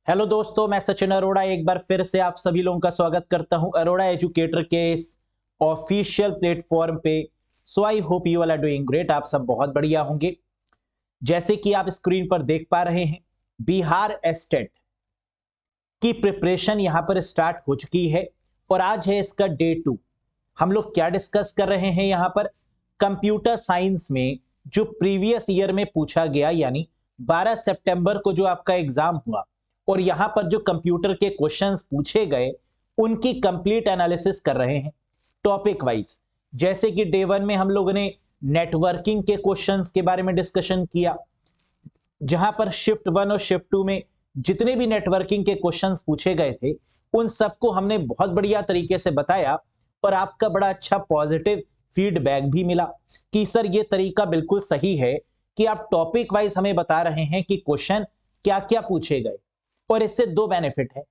Hello दोस्तों, मैं सचिन अरोड़ा एक बार फिर से आप सभी लोगों का स्वागत करता हूं अरोड़ा एजुकेटर के इस ऑफिशियल प्लेटफॉर्म पे। So I hope you all are doing great. आप सब बहुत बढ़िया होंगे। जैसे कि आप स्क्रीन पर देख पा रहे हैं, बिहार एस्टेट की प्रिपरेशन यहां पर स्टार्ट हो चुकी है और आज है इसका डे 2। हम लोग क्या डिस्कस कर रहे हैं यहां पर? कंप्यूटर साइंस में जो प्रीवियस ईयर में पूछा गया, यानी 12 सितंबर को जो आपका एग्जाम हुआ और यहां पर जो कंप्यूटर के क्वेश्चंस पूछे गए उनकी कंप्लीट एनालिसिस कर रहे हैं टॉपिक वाइज। जैसे कि डे 1 में हम लोगों ने नेटवर्किंग के क्वेश्चंस के बारे में डिस्कशन किया, जहां पर शिफ्ट 1 और शिफ्ट 2 में जितने भी नेटवर्किंग के क्वेश्चंस पूछे गए थे उन सबको हमने बहुत बढ़िया तरीके से बताया और आपका बड़ा अच्छा पॉजिटिव फीडबैक भी मिला कि सर ये तरीका बिल्कुल सही है कि आप टॉपिक वाइज हमें बता रहे हैं कि क्वेश्चन क्या क्या पूछे गए। और इससे दो बेनिफिट है,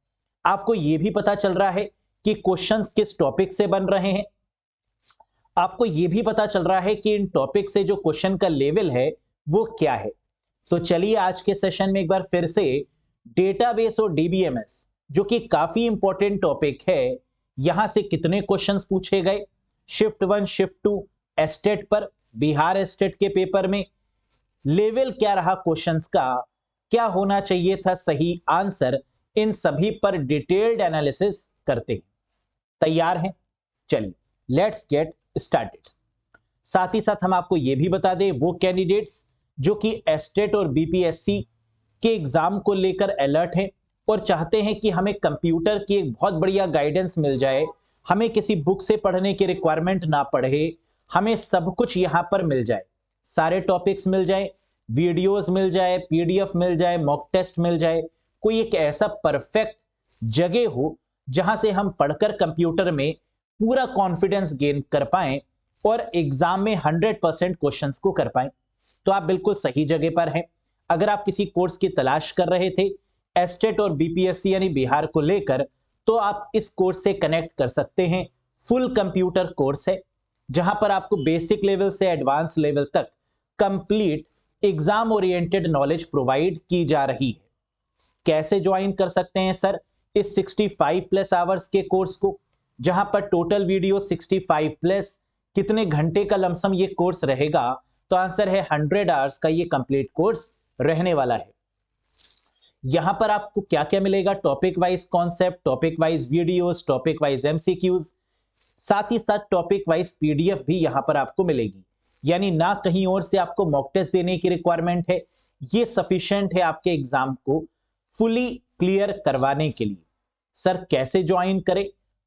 आपको यह भी पता चल रहा है कि क्वेश्चंस किस टॉपिक से बन रहे हैं, आपको यह भी पता चल रहा है कि इन टॉपिक से जो क्वेश्चन का लेवल है वो क्या है। तो चलिए आज के सेशन में एक बार फिर से डेटाबेस और डीबीएमएस, जो कि काफी इंपॉर्टेंट टॉपिक है, यहां से कितने क्वेश्चंस पूछे गए शिफ्ट 1 शिफ्ट 2 एस्टेट पर, बिहार एस्टेट के पेपर में लेवल क्या रहा क्वेश्चंस का, क्या होना चाहिए था सही आंसर, इन सभी पर डिटेल्ड एनालिसिस करते हैं। तैयार हैं? चलिए लेट्स गेट स्टार्टेड। साथ ही साथ हम आपको यह भी बता दें, वो कैंडिडेट्स जो कि एस्टेट और बीपीएससी के एग्जाम को लेकर अलर्ट हैं और चाहते हैं कि हमें कंप्यूटर की एक बहुत बढ़िया गाइडेंस मिल जाए, हमें किसी बुक से पढ़ने की रिक्वायरमेंट ना पड़े, हमें सब कुछ यहां पर मिल जाए, सारे टॉपिक्स मिल जाए, वीडियोस मिल जाए, पीडीएफ मिल जाए, मॉक टेस्ट मिल जाए, कोई एक ऐसा परफेक्ट जगह हो जहां से हम पढ़कर कंप्यूटर में पूरा कॉन्फिडेंस गेन कर पाएं और एग्जाम में 100% क्वेश्चंस को कर पाएं, तो आप बिल्कुल सही जगह पर हैं। अगर आप किसी कोर्स की तलाश कर रहे थे एस्टेट और बीपीएससी यानी बिहार को लेकर, तो आप इस कोर्स से कनेक्ट कर सकते हैं। फुल कंप्यूटर कोर्स है जहां पर आपको बेसिक लेवल से एडवांस लेवल तक complete exam oriented knowledge provide की जा रही है। कैसे ज्वाइन कर सकते हैं सर इस 65 प्लस आवर्स के कोर्स को, जहां पर टोटल वीडियो 65 प्लस, कितने घंटे का लमसम ये कोर्स रहेगा? तो आंसर है 100 आवर्स का ये कंप्लीट कोर्स रहने वाला है। यहां पर आपको क्या क्या मिलेगा? Topic wise concept, topic wise videos, topic wise MCQs, साथ ही साथ टॉपिक वाइज पीडीएफ भी यहां पर आपको मिलेगी। यानी ना कहीं और से आपको मॉक टेस्ट देने की रिक्वायरमेंट है, ये सफिशिएंट है आपके एग्जाम को फुली क्लियर करवाने के लिए। सर कैसे ज्वाइन करें?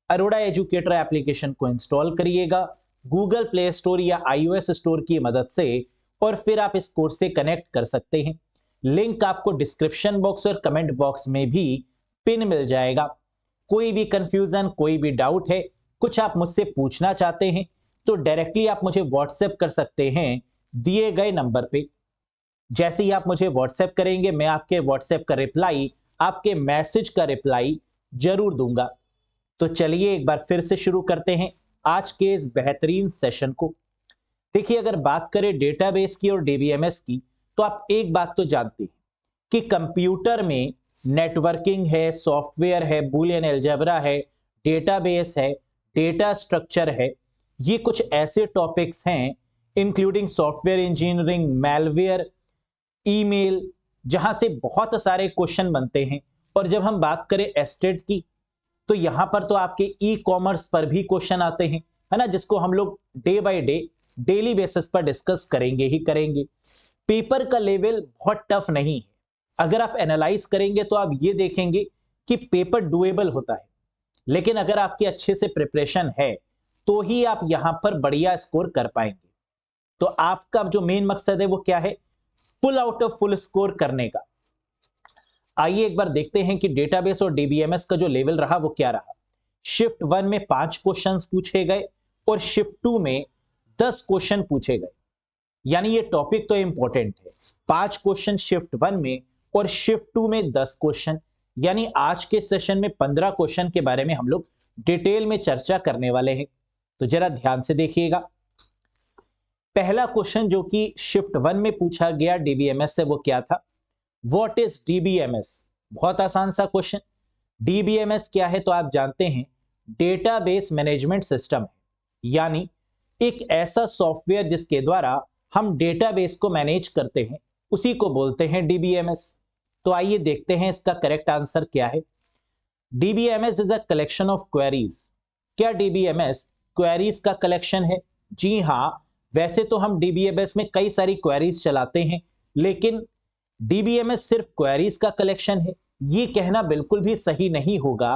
अरोड़ा एजुकेटर एप्लीकेशन को इंस्टॉल करिएगा गूगल प्ले स्टोर या आईओएस स्टोर की मदद से और फिर आप इस कोर्स से कनेक्ट कर सकते हैं। लिंक आपको डिस्क्रिप्शन बॉक्स और कमेंट बॉक्स में भी पिन मिल जाएगा। कोई भी कंफ्यूजन, कोई भी डाउट है, कुछ आप मुझसे पूछना चाहते हैं तो डायरेक्टली आप मुझे व्हाट्सएप कर सकते हैं दिए गए नंबर पे। जैसे ही आप मुझे व्हाट्सएप करेंगे मैं आपके व्हाट्सएप का रिप्लाई, आपके मैसेज का रिप्लाई जरूर दूंगा। तो चलिए एक बार फिर से शुरू करते हैं आज के इस बेहतरीन सेशन को। देखिए, अगर बात करें डेटाबेस की और डीबीएमएस की, तो आप एक बात तो जानते हैं कि कंप्यूटर में नेटवर्किंग है, सॉफ्टवेयर है, बूलियन अलजेब्रा है, डेटाबेस है, डेटा स्ट्रक्चर है, ये कुछ ऐसे टॉपिक्स हैं including software engineering, malware, email, जहां से बहुत सारे क्वेश्चन बनते हैं। और जब हम बात करें एस्टेट की, तो यहां पर तो आपके ई कॉमर्स पर भी क्वेश्चन आते हैं, है ना, जिसको हम लोग day by day daily basis पर डिस्कस करेंगे ही करेंगे। पेपर का लेवल बहुत टफ नहीं है, अगर आप एनालाइज करेंगे तो आप ये देखेंगे कि पेपर डुएबल होता है, लेकिन अगर आपकी अच्छे से प्रिपरेशन है तो ही आप यहां पर बढ़िया स्कोर कर पाएंगे। तो आपका जो मेन मकसद है वो क्या है? Full out of full score करने का। आइए एक बार देखते हैं कि डेटाबेस और डीबीएमएस का जो लेवल रहा वो क्या रहा। शिफ्ट 1 में 5 क्वेश्चंस पूछे गए और शिफ्ट 2 में 10 क्वेश्चन पूछे गए, यानी ये टॉपिक तो इंपॉर्टेंट है। 5 क्वेश्चन शिफ्ट 1 में और शिफ्ट 2 में 10 क्वेश्चन, यानी आज के सेशन में 15 क्वेश्चन के बारे में हम लोग डिटेल में चर्चा करने वाले हैं। तो जरा ध्यान से देखिएगा। पहला क्वेश्चन जो कि शिफ्ट 1 में पूछा गया डीबीएमएस से, वो क्या था? What is DBMS? बहुत आसान सा क्वेश्चन। डीबीएमएस क्या है तो आप जानते हैं, डेटाबेस मैनेजमेंट सिस्टम है, यानी एक ऐसा सॉफ्टवेयर जिसके द्वारा हम डेटाबेस को मैनेज करते हैं, उसी को बोलते हैं डीबीएमएस। तो आइए देखते हैं इसका करेक्ट आंसर क्या है। DBMS is a collection of queries. क्या डीबीएमएस क्वेरीज का कलेक्शन है? जी हां, वैसे तो हम डीबीएमएस में कई सारी क्वेरीज चलाते हैं, लेकिन डीबीएमएस सिर्फ क्वेरीज का कलेक्शन है, ये कहना बिल्कुल भी सही नहीं होगा,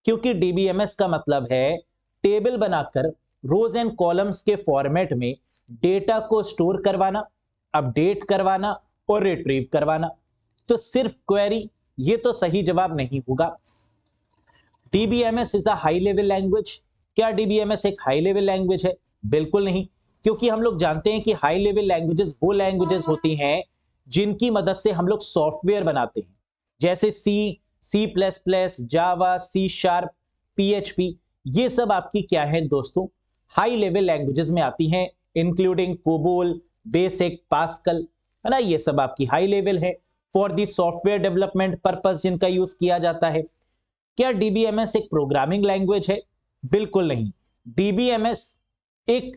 क्योंकि डीबीएमएस का मतलब है टेबल बनाकर रोज एंड कॉलम्स के फॉर्मेट में डेटा को स्टोर करवाना, अपडेट करवाना और रिट्रीव करवाना। तो सिर्फ क्वेरी, ये तो सही जवाब नहीं होगा। DBMS is a high level language. क्या डीबीएमएस एक हाई लेवल लैंग्वेज है? बिल्कुल नहीं, क्योंकि हम लोग जानते हैं कि हाई लेवल लैंग्वेजेस वो लैंग्वेजेस होती हैं जिनकी मदद से हम लोग सॉफ्टवेयर बनाते हैं, जैसे सी, सी प्लस प्लस, जावा, सी शार्प, पीएचपी। ये सब आपकी क्या है दोस्तों, हाई लेवल लैंग्वेजेस में आती हैं, इंक्लूडिंग कोबोल, बेसिक, पास्कल, है ना। ये सब आपकी हाई लेवल है for the software development purpose जिनका यूज किया जाता है। क्या डीबीएमएस एक प्रोग्रामिंग लैंग्वेज है? बिल्कुल नहीं। डीबीएमएस एक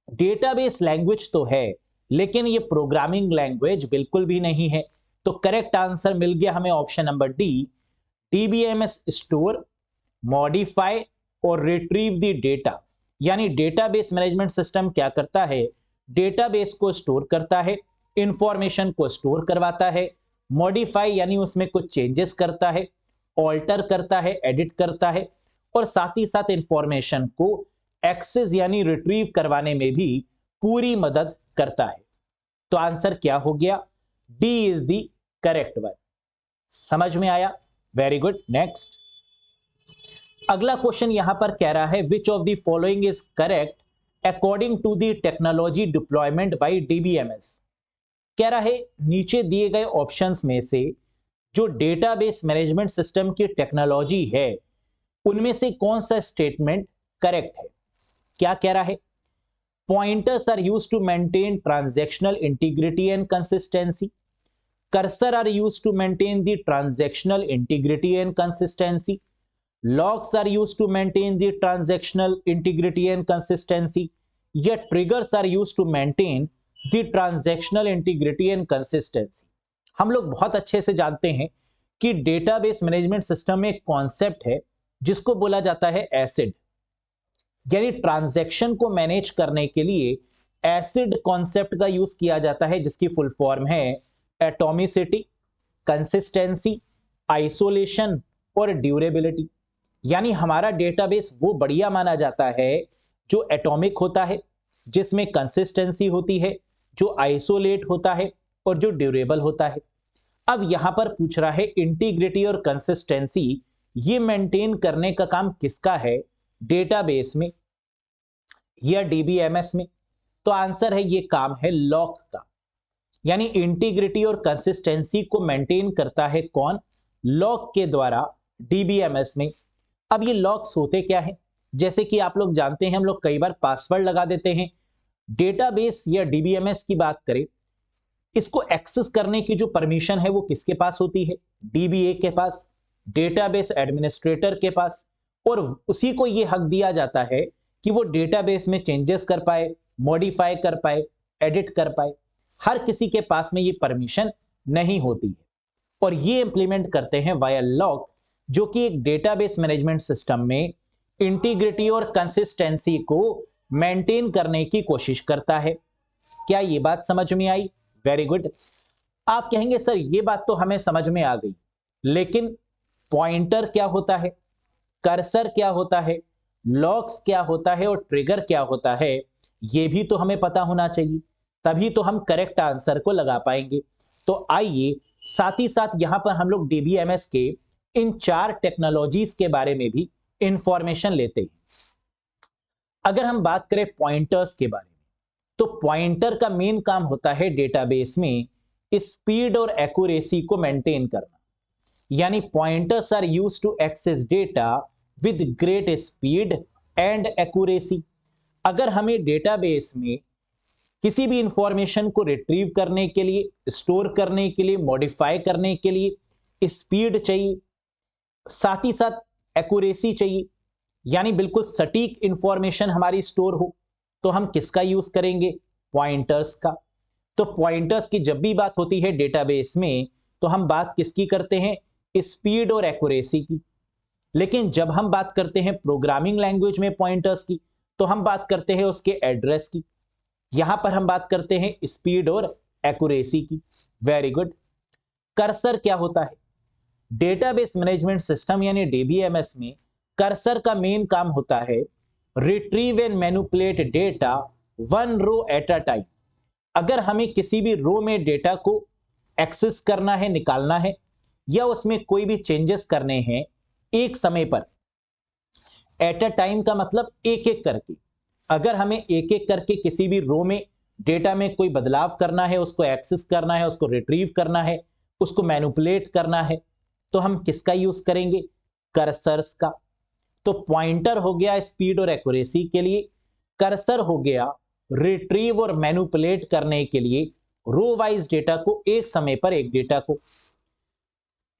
डेटाबेस लैंग्वेज तो है, लेकिन ये प्रोग्रामिंग लैंग्वेज बिल्कुल भी नहीं है। तो करेक्ट आंसर मिल गया हमें option number D. DBMS store, modify और रिट्रीव द डेटा, यानी डेटाबेस मैनेजमेंट सिस्टम क्या करता है, डेटाबेस को स्टोर करता है, इंफॉर्मेशन को स्टोर करवाता है, मॉडिफाई यानी उसमें कुछ चेंजेस करता है, ऑल्टर करता है, एडिट करता है, और साथ ही साथ इंफॉर्मेशन को एक्सेस यानी रिट्रीव करवाने में भी पूरी मदद करता है। तो आंसर क्या हो गया? D is the correct one. समझ में आया? Very good. नेक्स्ट, अगला क्वेश्चन यहां पर कह रहा है which of the following is correct according to the technology deployment by DBMS. कह रहा है नीचे दिए गए ऑप्शंस में से जो डेटाबेस मैनेजमेंट सिस्टम की टेक्नोलॉजी है, उनमें से कौन सा स्टेटमेंट करेक्ट है। क्या कह रहा है? Pointers are used to maintain transactional integrity and consistency. Cursor are used to maintain the transactional integrity and consistency. Logs are used to maintain the transactional integrity and consistency. या triggers are used to maintain the transactional integrity and consistency. हम लोग बहुत अच्छे से जानते हैं कि database management system में एक कॉन्सेप्ट है जिसको बोला जाता है एसिड, यानी ट्रांजैक्शन को मैनेज करने के लिए एसिड कॉन्सेप्ट का यूज किया जाता है, जिसकी फुल फॉर्म है एटॉमिसिटी, कंसिस्टेंसी, आइसोलेशन और ड्यूरेबिलिटी। यानी हमारा डेटाबेस वो बढ़िया माना जाता है जो एटॉमिक होता है, जिसमें कंसिस्टेंसी होती है, जो आइसोलेट होता है और जो ड्यूरेबल होता है। अब यहां पर पूछ रहा है इंटीग्रिटी और कंसिस्टेंसी ये मेंटेन करने का काम किसका है, डेटाबेस में या डीबीएमएस में। तो आंसर है ये काम है लॉग का, यानी इंटीग्रिटी और कंसिस्टेंसी को मेंटेन करता है कौन, लॉग के द्वारा डीबीएमएस में। अब ये लॉग्स होते क्या है, जैसे कि आप लोग जानते हैं हम लोग कई बार पासवर्ड लगा देते हैं। डेटाबेस या डीबीएमएस की बात करें, इसको एक्सेस करने की जो परमिशन है वो किसके पास होती है, डीबीए के पास, डेटाबेस एडमिनिस्ट्रेटर के पास, और उसी को ये हक दिया जाता है कि वो डेटाबेस में चेंजेस कर पाए, मॉडिफाई कर पाए, एडिट कर पाए। हर किसी के पास में ये परमिशन नहीं होती है, और ये इंप्लीमेंट करते हैं वाया लॉग, जो कि एक डेटाबेस मैनेजमेंट सिस्टम में इंटीग्रिटी और कंसिस्टेंसी को मेंटेन करने की कोशिश करता है। क्या ये बात समझ में आई? Very good. आप कहेंगे सर ये बात तो हमें समझ में आ गई, लेकिन पॉइंटर क्या होता है, कर्सर क्या होता है, लॉग्स क्या होता है और ट्रिगर क्या होता है, ये भी तो हमें पता होना चाहिए, तभी तो हम करेक्ट आंसर को लगा पाएंगे। तो आइए साथ ही साथ यहां पर हम लोग डीबीएमएस के इन 4 टेक्नोलॉजीज के बारे में भी इंफॉर्मेशन लेते हैं। अगर हम बात करें पॉइंटर्स के बारे में, तो पॉइंटर का मेन काम होता है डेटाबेस में स्पीड और एक्यूरेसी को मेंटेन करना, यानी pointers are used to access data with great speed and accuracy. अगर हमें डेटाबेस में किसी भी इंफॉर्मेशन को रिट्रीव करने के लिए, स्टोर करने के लिए, मॉडिफाई करने के लिए स्पीड चाहिए, साथ ही साथ एक्यूरेसी चाहिए, यानी बिल्कुल सटीक इंफॉर्मेशन हमारी स्टोर हो, तो हम किसका यूज करेंगे? पॉइंटर्स का। तो पॉइंटर्स की जब भी बात होती है डेटाबेस में, तो हम बात किसकी करते हैं? स्पीड और एक्यूरेसी की। लेकिन जब हम बात करते हैं प्रोग्रामिंग लैंग्वेज में पॉइंटर्स की, तो हम बात करते हैं उसके एड्रेस की। यहां पर हम बात करते हैं स्पीड और एक्यूरेसी की। Very good. कर्सर क्या होता है? डेटाबेस मैनेजमेंट सिस्टम यानी डीबीएमएस में कर्सर का मेन काम होता है retrieve and manipulate data one row at a time. अगर हमें किसी भी रो में डेटा को एक्सेस करना है, निकालना है, या उसमें कोई भी चेंजेस करने हैं एक समय पर, एट अ टाइम का मतलब एक एक करके, अगर हमें एक एक करके किसी भी रो में डेटा में कोई बदलाव करना है, उसको एक्सेस करना है, उसको रिट्रीव करना है, उसको मैनिपुलेट करना है, तो हम किसका यूज करेंगे? कर्सर्स का। तो पॉइंटर हो गया स्पीड और एक्यूरेसी के लिए, कर्सर हो गया रिट्रीव और मैनिपुलेट करने के लिए रो वाइज डेटा को, एक समय पर एक डेटा को।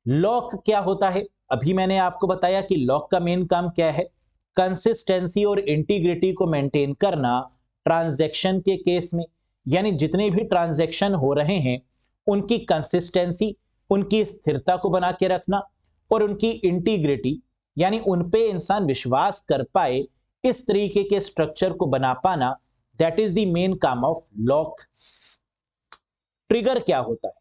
लॉक क्या होता है? अभी मैंने आपको बताया कि लॉक का मेन काम क्या है? कंसिस्टेंसी और इंटीग्रिटी को मेंटेन करना ट्रांजैक्शन के केस में, यानी जितने भी ट्रांजैक्शन हो रहे हैं उनकी कंसिस्टेंसी, उनकी स्थिरता को बना के रखना, और उनकी इंटीग्रिटी यानी उन पे इंसान विश्वास कर पाए, इस तरीके के स्ट्रक्चर को बना पाना, दैट इज द मेन काम ऑफ लॉक। ट्रिगर क्या होता है?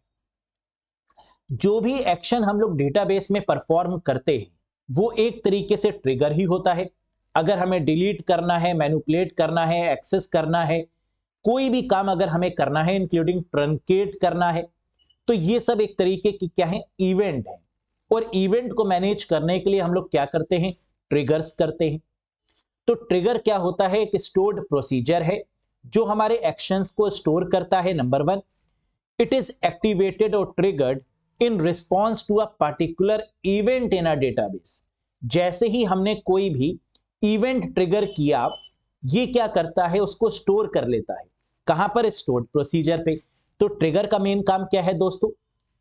जो भी एक्शन हम लोग डेटाबेस में परफॉर्म करते हैं वो एक तरीके से ट्रिगर ही होता है। अगर हमें डिलीट करना है, मैनिपुलेट करना है, एक्सेस करना है, कोई भी काम अगर हमें करना है इंक्लूडिंग ट्रंकेट करना है, तो ये सब एक तरीके की क्या है? इवेंट है। और इवेंट को मैनेज करने के लिए हम लोग क्या करते हैं? ट्रिगर्स करते हैं। तो ट्रिगर क्या होता है? एक स्टोर्ड प्रोसीजर है जो हमारे एक्शंस को स्टोर करता है। Number one, it is activated और triggered in response to a particular event in a database. जैसे ही हमने कोई भी इवेंट ट्रिगर किया, ये क्या करता है? उसको स्टोर कर लेता है। कहां पर? स्टोर्ड प्रोसीजर पे। तो ट्रिगर का मेन काम क्या है दोस्तों?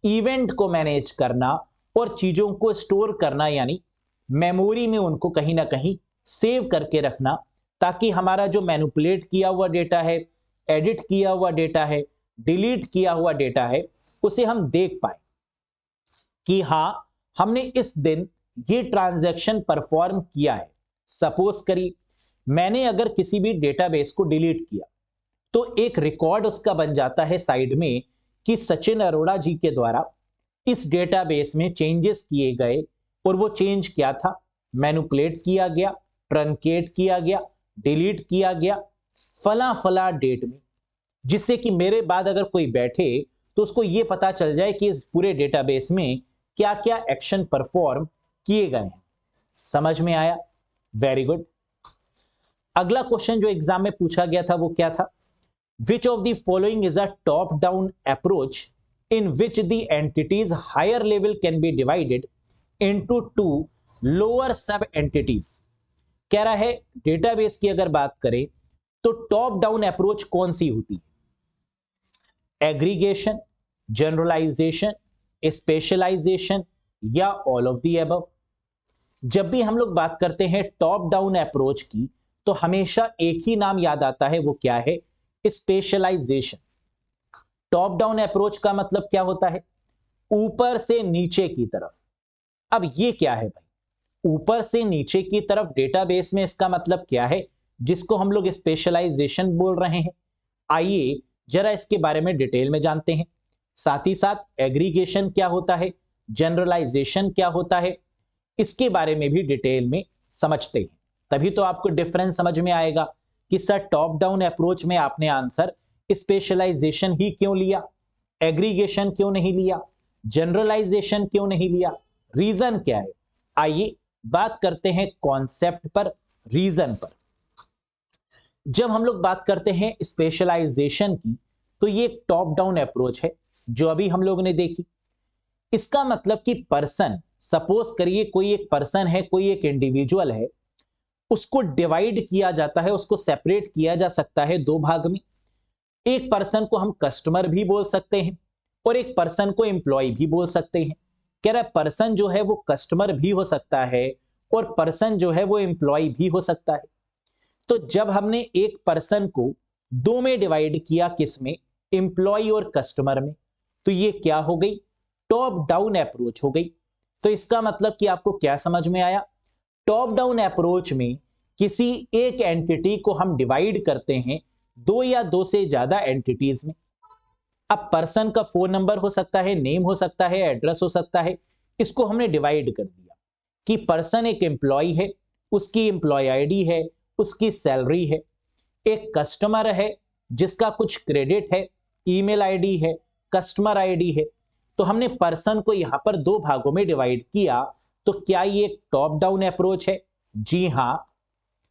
इवेंट को मैनेज करना और चीजों को स्टोर करना, यानी मेमोरी में उनको कहीं ना कहीं सेव करके रखना, ताकि हमारा जो मैनिपुलेट किया हुआ डेटा है, एडिट किया हुआ डेटा है, डिलीट किया हुआ डेटा है, उसे हम देख पाए कि हां, हमने इस दिन ये ट्रांजैक्शन परफॉर्म किया है। सपोज करिए मैंने अगर किसी भी डेटाबेस को डिलीट किया, तो एक रिकॉर्ड उसका बन जाता है साइड में कि सचिन अरोड़ा जी के द्वारा इस डेटाबेस में चेंजेस किए गए, और वो चेंज क्या था? मैनिपुलेट किया गया, ट्रंकेट किया गया, डिलीट किया गया फला फला डेट में, जिससे कि मेरे बाद अगर कोई बैठे तो उसको यह पता चल जाए कि इस पूरे डेटाबेस में क्या क्या एक्शन परफॉर्म किए गए हैं। समझ में आया? Very good. अगला क्वेश्चन जो एग्जाम में पूछा गया था वो क्या था? विच of the following is a top down approach in which the entities higher level can be divided into two lower sub entities। कह रहा है डेटाबेस की अगर बात करें तो टॉप डाउन अप्रोच कौन सी होती है? एग्रीगेशन, जनरलाइजेशन, स्पेशलाइजेशन, या ऑल ऑफ द अबव। जब भी हम लोग बात करते हैं टॉप डाउन अप्रोच की, तो हमेशा एक ही नाम याद आता है, वो क्या है? स्पेशलाइजेशन। टॉप डाउन अप्रोच का मतलब क्या होता है? ऊपर से नीचे की तरफ। अब ये क्या है भाई? ऊपर से नीचे की तरफ डेटाबेस में इसका मतलब क्या है, जिसको हम लोग स्पेशलाइजेशन बोल रहे हैं? आइए जरा इसके बारे में डिटेल में जानते हैं। साथ ही साथ एग्रीगेशन क्या होता है, जनरलाइजेशन क्या होता है, इसके बारे में भी डिटेल में समझते हैं। तभी तो आपको डिफरेंस समझ में आएगा कि सर टॉप डाउन अप्रोच में आपने आंसर स्पेशलाइजेशन ही क्यों लिया, एग्रीगेशन क्यों नहीं लिया, जनरलाइजेशन क्यों नहीं लिया, रीजन क्या है? आइए बात करते हैं कॉन्सेप्ट पर, रीजन पर। जब हम लोग बात करते हैं स्पेशलाइजेशन की, तो ये एक टॉप डाउन अप्रोच है जो अभी हम लोगों ने देखी। इसका मतलब कि पर्सन, सपोज करिए कोई एक पर्सन है, कोई एक इंडिविजुअल है, उसको डिवाइड किया जाता है, उसको सेपरेट किया जा सकता है दो भाग में। एक पर्सन को हम कस्टमर भी बोल सकते हैं और एक पर्सन को एम्प्लॉय भी बोल सकते हैं। कह रहा है पर्सन जो है वो कस्टमर भी हो सकता है और पर्सन जो है वो एम्प्लॉय भी हो सकता है। तो जब हमने एक पर्सन को दो में डिवाइड किया, किसमें, एम्प्लॉय और कस्टमर में, तो ये क्या हो गई, टॉप डाउन अप्रोच हो गई। तो इसका मतलब कि आपको क्या समझ में आया, टॉप डाउन अप्रोच में किसी एक एंटिटी को हम डिवाइड करते हैं दो या दो से ज्यादा एंटिटीज में। अब पर्सन का फोन नंबर हो सकता है, नेम हो सकता है, एड्रेस हो सकता है, इसको हमने डिवाइड कर दिया कि पर्सन एक एम्प्लॉय है, उसकी एम्प्लॉय आईडी है, उसकी सैलरी है। एक कस्टमर है जिसका कुछ क्रेडिट है, ईमेल आईडी है, कस्टमर आईडी है। तो हमने पर्सन को यहां पर दो भागों में डिवाइड किया। तो क्या ये एक टॉप डाउन अप्रोच है? जी हां,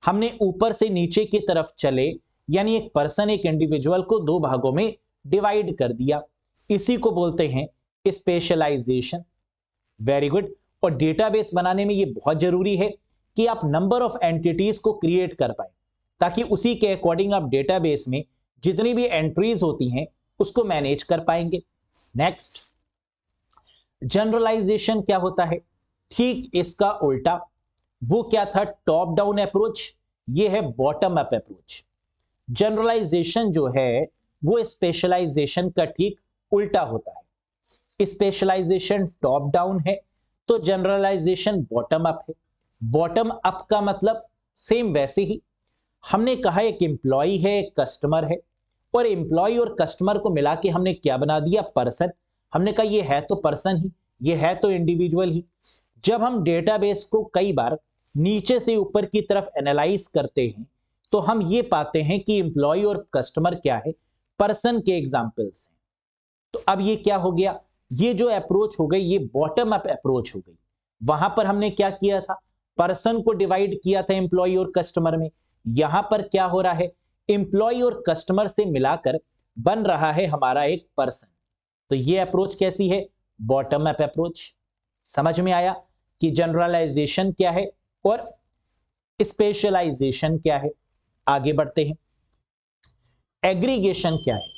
हमने ऊपर से नीचे की तरफ चले, यानी एक पर्सन, एक इंडिविजुअल को दो भागों में डिवाइड कर दिया। इसी को बोलते हैं स्पेशलाइजेशन। Very good. और डेटाबेस बनाने में ये बहुत जरूरी है कि आप नंबर ऑफ एंटिटीज को क्रिएट कर पाए, ताकि उसी के अकॉर्डिंग आप डेटाबेस में जितनी भी एंट्रीज होती हैं उसको मैनेज कर पाएंगे। नेक्स्ट, जनरलाइजेशन क्या होता है? ठीक इसका उल्टा। वो क्या था? टॉप डाउन अप्रोच, ये है बॉटम अप अप्रोच। जनरलाइजेशन जो है वो स्पेशलाइजेशन का ठीक उल्टा होता है। स्पेशलाइजेशन टॉप डाउन है तो जनरलाइजेशन बॉटम अप है। बॉटम अप का मतलब सेम वैसे ही, हमने कहा एक एम्प्लॉय है, एक कस्टमर है, और एम्प्लॉय और कस्टमर को मिला के हमने क्या बना दिया? पर्सन। हमने कहा ये है तो पर्सन ही, ये है तो इंडिविजुअल ही। जब हम डेटाबेस को कई बार नीचे से ऊपर की तरफ एनालाइज करते हैं तो हम ये पाते हैं कि एम्प्लॉय और कस्टमर क्या है? पर्सन के एग्जाम्पल्स हैं। तो अब ये क्या हो गया? ये जो अप्रोच हो गई ये बॉटम अप अप्रोच हो गई। वहां पर हमने क्या किया था? पर्सन को डिवाइड किया था एम्प्लॉय और कस्टमर में। यहां पर क्या हो रहा है? एम्प्लॉय और कस्टमर से मिलाकर बन रहा है हमारा एक पर्सन। तो ये अप्रोच कैसी है? Bottom up approach. समझ में आया कि जनरलाइजेशन क्या है और स्पेशलाइजेशन क्या है? आगे बढ़ते हैं। एग्रीगेशन क्या है?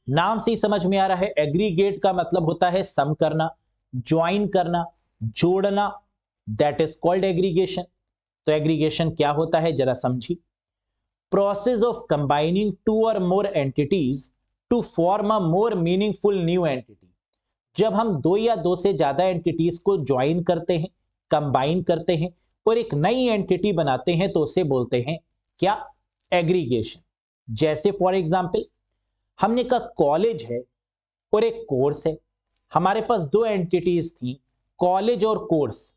नाम से ही समझ में आ रहा है, एग्रीगेट का मतलब होता है सम करना, ज्वाइन करना, जोड़ना। That is called aggregation. तो एग्रीगेशन क्या होता है जरा समझिए। प्रोसेस ऑफ कंबाइनिंग टू और more entities to form a more meaningful new entity. जब हम दो या दो से ज्यादा एंटिटीज को ज्वाइन करते हैं, कंबाइन करते हैं और एक नई एंटिटी बनाते हैं तो उसे बोलते हैं क्या? एग्रीगेशन। जैसे फॉर एग्जांपल हमने कहा कॉलेज है और एक कोर्स है। हमारे पास दो एंटिटीज थी, कॉलेज और कोर्स।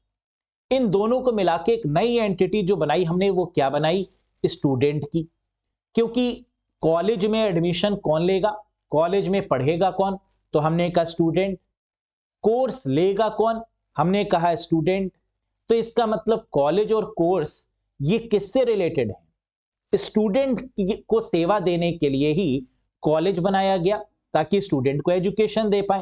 इन दोनों को मिला के एक नई एंटिटी जो बनाई हमने वो क्या बनाई? स्टूडेंट की। क्योंकि कॉलेज में एडमिशन कौन लेगा? कॉलेज में पढ़ेगा कौन? तो हमने कहा स्टूडेंट। कोर्स लेगा कौन? हमने कहा स्टूडेंट। तो इसका मतलब कॉलेज और कोर्स ये किससे रिलेटेड है? स्टूडेंट को सेवा देने के लिए ही कॉलेज बनाया गया ताकि स्टूडेंट को एजुकेशन दे पाए,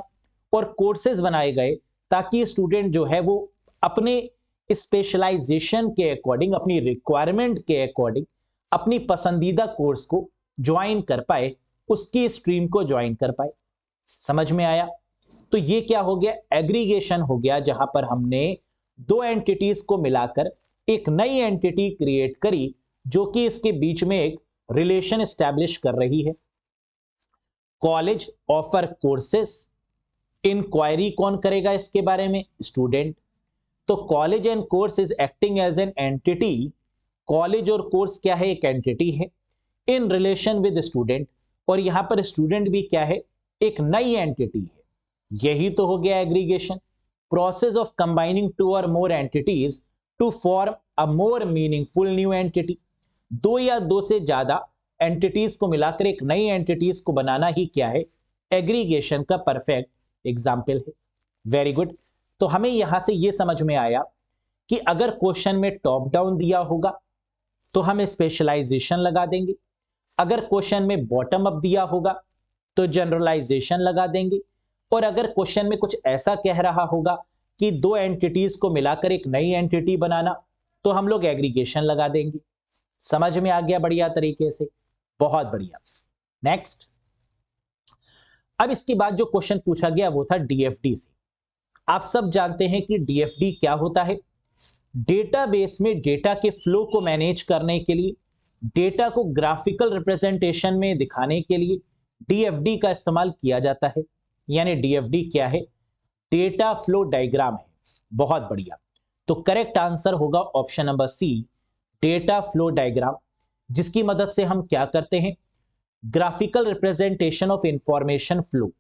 और कोर्सेज बनाए गए ताकि स्टूडेंट जो है वो अपने स्पेशलाइजेशन के अकॉर्डिंग, अपनी रिक्वायरमेंट के अकॉर्डिंग अपनी पसंदीदा कोर्स को ज्वाइन कर पाए, उसकी स्ट्रीम को ज्वाइन कर पाए। समझ में आया? तो ये क्या हो गया? एग्रीगेशन हो गया, जहां पर हमने दो एंटिटीज को मिलाकर एक नई एंटिटी क्रिएट करी जो कि इसके बीच में एक रिलेशन एस्टैब्लिश कर रही है। कॉलेज ऑफर कोर्सेस, इंक्वायरी कौन करेगा इसके बारे में? स्टूडेंट। तो college and course is acting as an entity. College और कोर्स क्या है? एक एंटिटी है इन रिलेशन विद स्टूडेंट, और यहां पर स्टूडेंट भी क्या है? एक नई एंटिटी है। यही तो हो गया aggregation. Process of combining two और more entities to form a more meaningful new entity. दो या दो से ज्यादा एंटिटीज को मिलाकर एक नई एंटिटीज को बनाना ही क्या है? एग्रीगेशन का परफेक्ट एग्जाम्पल है। Very good. तो हमें यहां से यह समझ में आया कि अगर क्वेश्चन में टॉप डाउन दिया होगा तो हम स्पेशलाइजेशन लगा देंगे, अगर क्वेश्चन में बॉटम अप दिया होगा तो जनरलाइजेशन लगा देंगे, और अगर क्वेश्चन में कुछ ऐसा कह रहा होगा कि दो एंटिटीज को मिलाकर एक नई एंटिटी बनाना तो हम लोग एग्रीगेशन लगा देंगे। समझ में आ गया बढ़िया तरीके से? बहुत बढ़िया। नेक्स्ट, अब इसके बाद जो क्वेश्चन पूछा गया वो था डीएफडी से। आप सब जानते हैं कि डीएफडी क्या होता है। डेटाबेस में डेटा के फ्लो को मैनेज करने के लिए, डेटा को ग्राफिकल रिप्रेजेंटेशन में दिखाने के लिए डीएफडी का इस्तेमाल किया जाता है। यानी डीएफडी क्या है? डेटा फ्लो डायग्राम है। बहुत बढ़िया। तो करेक्ट आंसर होगा option number C, data flow diagram, जिसकी मदद से हम क्या करते हैं? Graphical representation of information flow,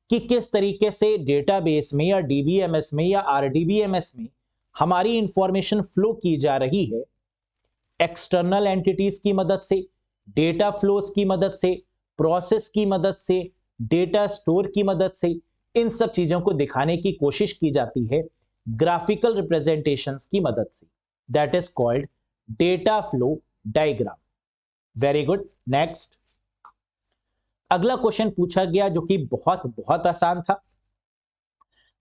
कि किस तरीके से डेटाबेस में या डीबीएमएस में या आरडीबीएमएस में हमारी इंफॉर्मेशन फ्लो की जा रही है, एक्सटर्नल एंटिटीज की मदद से, डेटा फ्लोज की मदद से, प्रोसेस की मदद से, डेटा स्टोर की मदद से, इन सब चीजों को दिखाने की कोशिश की जाती है ग्राफिकल रिप्रेजेंटेशंस की मदद से। That is called data flow diagram. Very good. Next, अगला क्वेश्चन पूछा गया जो कि बहुत बहुत आसान था।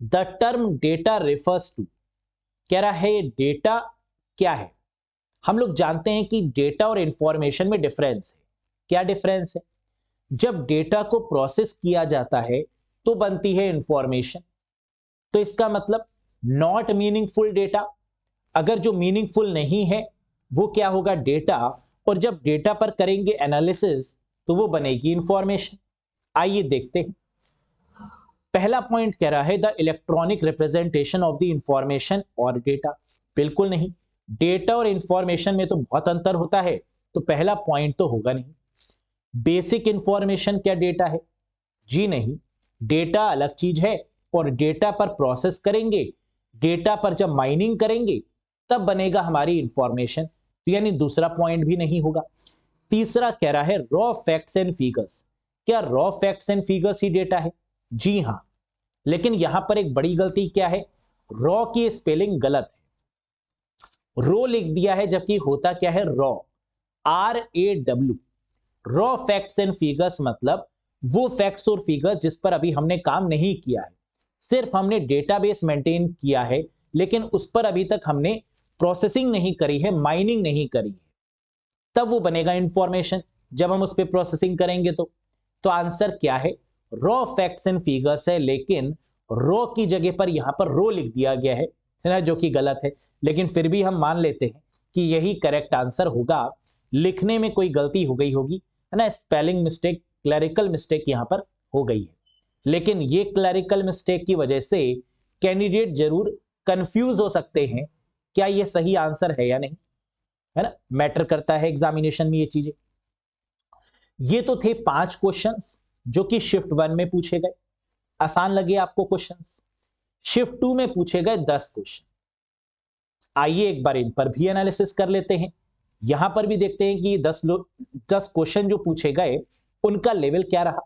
The term data refers to, कह रहा है डेटा क्या है? हम लोग जानते हैं कि डेटा और इंफॉर्मेशन में डिफरेंस है। क्या डिफरेंस है? जब डेटा को प्रोसेस किया जाता है तो बनती है इंफॉर्मेशन। तो इसका मतलब नॉट मीनिंगफुल डेटा, अगर जो मीनिंगफुल नहीं है वो क्या होगा? डेटा। और जब डेटा पर करेंगे एनालिसिस तो वो बनेगी इंफॉर्मेशन। आइए देखते हैं। पहला पॉइंट कह रहा है the electronic representation of the information और डेटा। बिल्कुल नहीं, डेटा और इंफॉर्मेशन में तो बहुत अंतर होता है, तो पहला पॉइंट तो होगा नहीं। बेसिक इंफॉर्मेशन क्या डेटा है? जी नहीं, डेटा अलग चीज है। और डेटा पर प्रोसेस करेंगे, डेटा पर जब माइनिंग करेंगे तब बनेगा हमारी इंफॉर्मेशन, तो यानी दूसरा पॉइंट भी नहीं होगा। तीसरा कह रहा है रॉ फैक्ट्स एंड फिगर्स। क्या raw facts and figures he data है? जी हां, लेकिन यहां पर एक बड़ी गलती क्या है? रॉ की स्पेलिंग गलत है, रो लिख दिया है, जबकि होता क्या है? Raw, RAW। Raw facts and figures मतलब वो फैक्ट्स और फिगर्स जिस पर अभी हमने काम नहीं किया है, सिर्फ हमने डेटाबेस मेंटेन किया है, लेकिन उस पर अभी तक हमने प्रोसेसिंग नहीं करी है, माइनिंग नहीं करी है, तब वो बनेगा इंफॉर्मेशन। जब हम उस पर प्रोसेसिंग करेंगे तो आंसर क्या है? रॉ फैक्ट्स एंड फिगर्स है, लेकिन रॉ की जगह पर यहां पर रो लिख दिया गया है ना, जो कि गलत है। लेकिन फिर भी हम मान लेते हैं कि यही करेक्ट आंसर होगा। लिखने में कोई गलती हो गई होगी, है ना, स्पेलिंग मिस्टेक, क्लरिकल मिस्टेक यहां पर हो गई है। लेकिन ये क्लरिकल मिस्टेक की वजह से कैंडिडेट जरूर कंफ्यूज हो सकते हैं, क्या ये सही आंसर है या नहीं, है ना। मैटर करता है एग्जामिनेशन में ये चीजें। ये तो थे 5 क्वेश्चंस जो कि शिफ्ट 1 में पूछे गए। आसान लगे आपको क्वेश्चंस? शिफ्ट 2 में पूछे गए 10 क्वेश्चन। आइए एक बार इन पर भी एनालिसिस कर लेते हैं। यहां पर भी देखते हैं कि 10 क्वेश्चन जो पूछे गए उनका लेवल क्या रहा।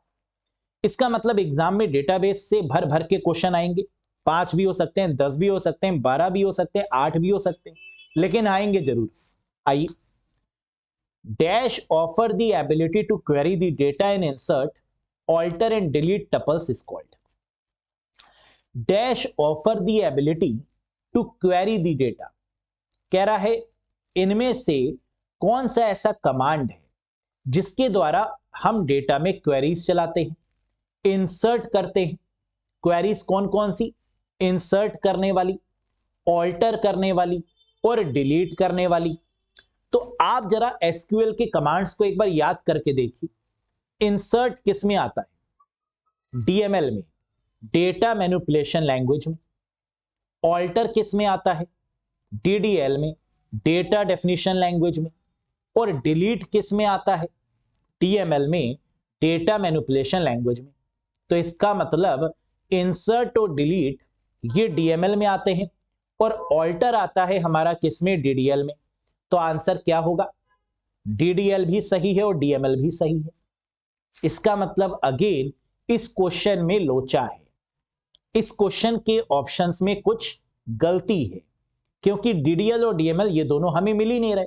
इसका मतलब एग्जाम में डेटाबेस से भर भर के क्वेश्चन आएंगे। 5 भी हो सकते हैं, 10 भी हो सकते हैं, 12 भी हो सकते हैं, 8 भी हो सकते हैं, लेकिन आएंगे जरूर। आइए, dash offer the ability to query the data and insert, alter and delete tuples is called. Dash offer the ability to query the data. कह रहा है इनमें से कौन सा ऐसा कमांड है जिसके द्वारा हम डेटा में क्वेरीज चलाते हैं, इंसर्ट करते हैं। क्वेरीज कौन कौन सी? इंसर्ट करने वाली, ऑल्टर करने वाली और डिलीट करने वाली। तो आप जरा एसक्यूएल के कमांड्स को एक बार याद करके देखिए। इंसर्ट किस में आता है? डीएमएल में, डेटा मैनिपुलेशन लैंग्वेज में। ऑल्टर किस में आता है? डीडीएल में, डेटा डेफिनेशन लैंग्वेज में। और डिलीट किस में आता है? डीएमएल में, डेटा मैनिपुलेशन लैंग्वेज में। तो इसका मतलब इंसर्ट और डिलीट ये डीएमएल में आते हैं और ऑल्टर आता है हमारा किस में? डीडीएल में। तो आंसर क्या होगा? डीडीएल भी सही है और डीएमएल भी सही है। इसका मतलब अगेन इस क्वेश्चन में लोचा है, इस क्वेश्चन के ऑप्शंस में कुछ गलती है, क्योंकि डीडीएल और डीएमएल ये दोनों हमें मिल ही नहीं रहे।